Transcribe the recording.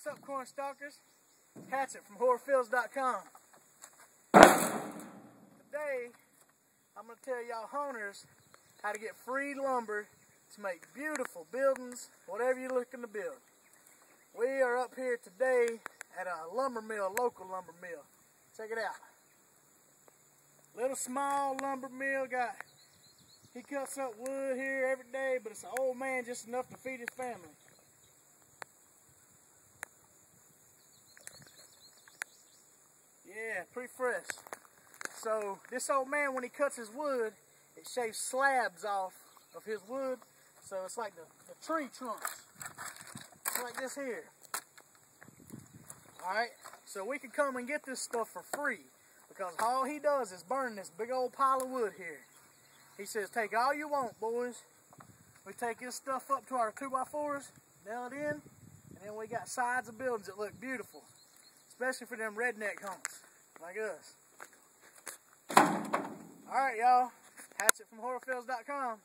What's up, corn stalkers? Hatchet from HorrorFills.com. Today, I'm going to tell y'all hunters how to get free lumber to make beautiful buildings, whatever you're looking to build. We are up here today at a lumber mill, local lumber mill. Check it out. Little small lumber mill, he cuts up wood here every day, but it's an old man just enough to feed his family. Yeah, pretty fresh. So this old man, when he cuts his wood, it shaves slabs off of his wood. So it's like the tree trunks. It's like this here. Alright, so we can come and get this stuff for free, because all he does is burn this big old pile of wood here. He says, take all you want, boys. We take this stuff up to our 2x4s, nail it in, and then we got sides of buildings that look beautiful, especially for them redneck hunts like us. Alright, y'all. Hatchet from HorrorFills.com.